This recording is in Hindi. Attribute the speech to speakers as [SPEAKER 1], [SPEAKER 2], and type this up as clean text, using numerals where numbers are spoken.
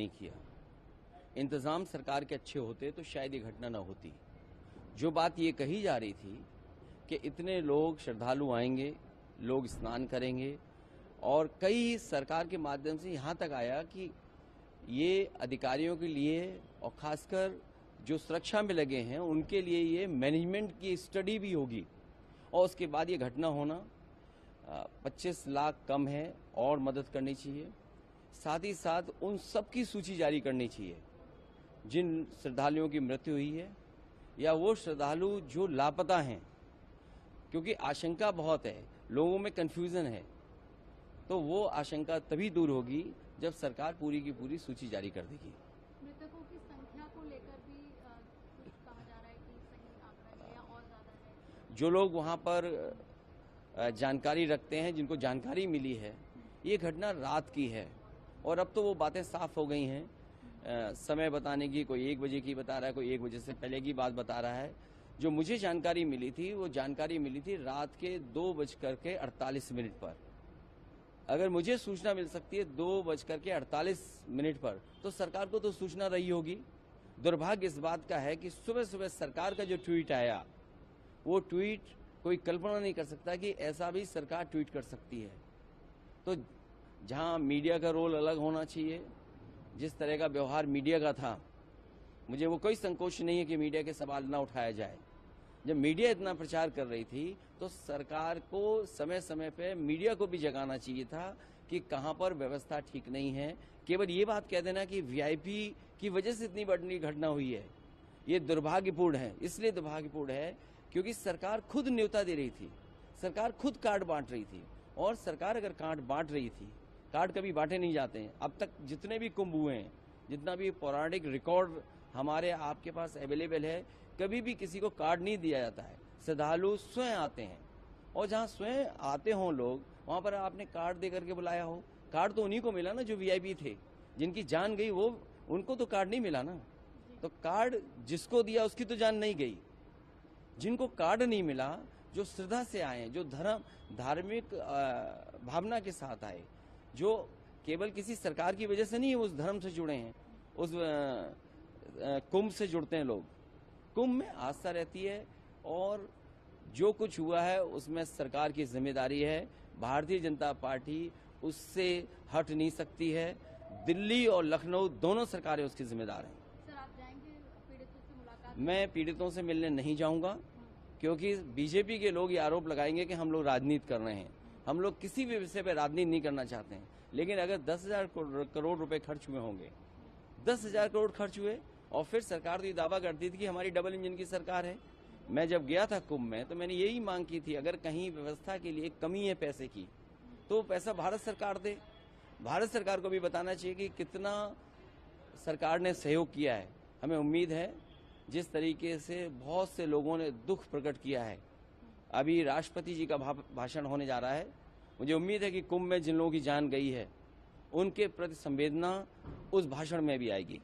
[SPEAKER 1] नहीं किया। इंतजाम सरकार के अच्छे होते तो शायद ये घटना न होती। जो बात ये कही जा रही थी कि इतने लोग श्रद्धालु आएंगे, लोग स्नान करेंगे, और कई सरकार के माध्यम से यहाँ तक आया कि ये अधिकारियों के लिए और खासकर जो सुरक्षा में लगे हैं उनके लिए ये मैनेजमेंट की स्टडी भी होगी, और उसके बाद ये घटना होना 25 लाख कम है और मदद करनी चाहिए। साथ ही साथ उन सब की सूची जारी करनी चाहिए जिन श्रद्धालुओं की मृत्यु हुई है या वो श्रद्धालु जो लापता हैं, क्योंकि आशंका बहुत है, लोगों में कन्फ्यूजन है। तो वो आशंका तभी दूर होगी जब सरकार पूरी की पूरी सूची जारी कर देगी।
[SPEAKER 2] मृतकों की संख्या को लेकर भी कुछ कहा जा रहा है कि सही आंकड़ा है या और ज्यादा है?
[SPEAKER 1] जो लोग वहां पर जानकारी रखते हैं, जिनको जानकारी मिली है, ये घटना रात की है और अब तो वो बातें साफ हो गई हैं। समय बताने की, कोई 1 बजे की बता रहा है, कोई 1 बजे से पहले की बात बता रहा है। जो मुझे जानकारी मिली थी वो जानकारी मिली थी रात के 2:48 पर। अगर मुझे सूचना मिल सकती है 2:48 पर, तो सरकार को तो सूचना रही होगी। दुर्भाग्य इस बात का है कि सुबह सुबह सरकार का जो ट्वीट आया, वो ट्वीट कोई कल्पना नहीं कर सकता कि ऐसा भी सरकार ट्वीट कर सकती है। तो जहां मीडिया का रोल अलग होना चाहिए, जिस तरह का व्यवहार मीडिया का था, मुझे वो कोई संकोच नहीं है कि मीडिया के सवाल ना उठाया जाए। जब मीडिया इतना प्रचार कर रही थी तो सरकार को समय समय पे मीडिया को भी जगाना चाहिए था कि कहां पर व्यवस्था ठीक नहीं है। केवल ये बात कह देना कि वीआईपी की वजह से इतनी बड़ी घटना हुई है, ये दुर्भाग्यपूर्ण है। इसलिए दुर्भाग्यपूर्ण है क्योंकि सरकार खुद न्योता दे रही थी, सरकार खुद कार्ड बांट रही थी। और सरकार अगर कार्ड बांट रही थी, कार्ड कभी बांटे नहीं जाते हैं। अब तक जितने भी कुंभ हुए हैं, जितना भी पौराणिक रिकॉर्ड हमारे आपके पास अवेलेबल है, कभी भी किसी को कार्ड नहीं दिया जाता है। श्रद्धालु स्वयं आते हैं, और जहां स्वयं आते हों लोग, वहां पर आपने कार्ड दे करके बुलाया हो। कार्ड तो उन्हीं को मिला ना जो वीआईपी थे, जिनकी जान गई वो, उनको तो कार्ड नहीं मिला ना। तो कार्ड जिसको दिया उसकी तो जान नहीं गई। जिनको कार्ड नहीं मिला, जो श्रद्धा से आए, जो धार्मिक भावना के साथ आए, जो केवल किसी सरकार की वजह से नहीं उस धर्म से जुड़े हैं, उस कुंभ से जुड़ते हैं लोग। कुंभ में आस्था रहती है, और जो कुछ हुआ है उसमें सरकार की जिम्मेदारी है। भारतीय जनता पार्टी उससे हट नहीं सकती है। दिल्ली और लखनऊ दोनों सरकारें उसकी जिम्मेदार हैं।
[SPEAKER 2] सर, आप जाएंगे पीड़ितों से मुलाकात?
[SPEAKER 1] मैं पीड़ितों से मिलने नहीं जाऊंगा, क्योंकि बीजेपी के लोग ये आरोप लगाएंगे कि हम लोग राजनीति कर रहे हैं। हम लोग किसी भी विषय पर राजनीति नहीं करना चाहते हैं। लेकिन अगर 10,000 करोड़ रुपए खर्च हुए होंगे, 10,000 करोड़ खर्च हुए, और फिर सरकार तो ये दावा करती थी कि हमारी डबल इंजन की सरकार है। मैं जब गया था कुंभ में तो मैंने यही मांग की थी, अगर कहीं व्यवस्था के लिए कमी है पैसे की, तो पैसा भारत सरकार दे। भारत सरकार को भी बताना चाहिए कि कितना सरकार ने सहयोग किया है। हमें उम्मीद है, जिस तरीके से बहुत से लोगों ने दुख प्रकट किया है, अभी राष्ट्रपति जी का भाषण होने जा रहा है, मुझे उम्मीद है कि कुंभ में जिन लोगों की जान गई है उनके प्रति संवेदना उस भाषण में भी आएगी।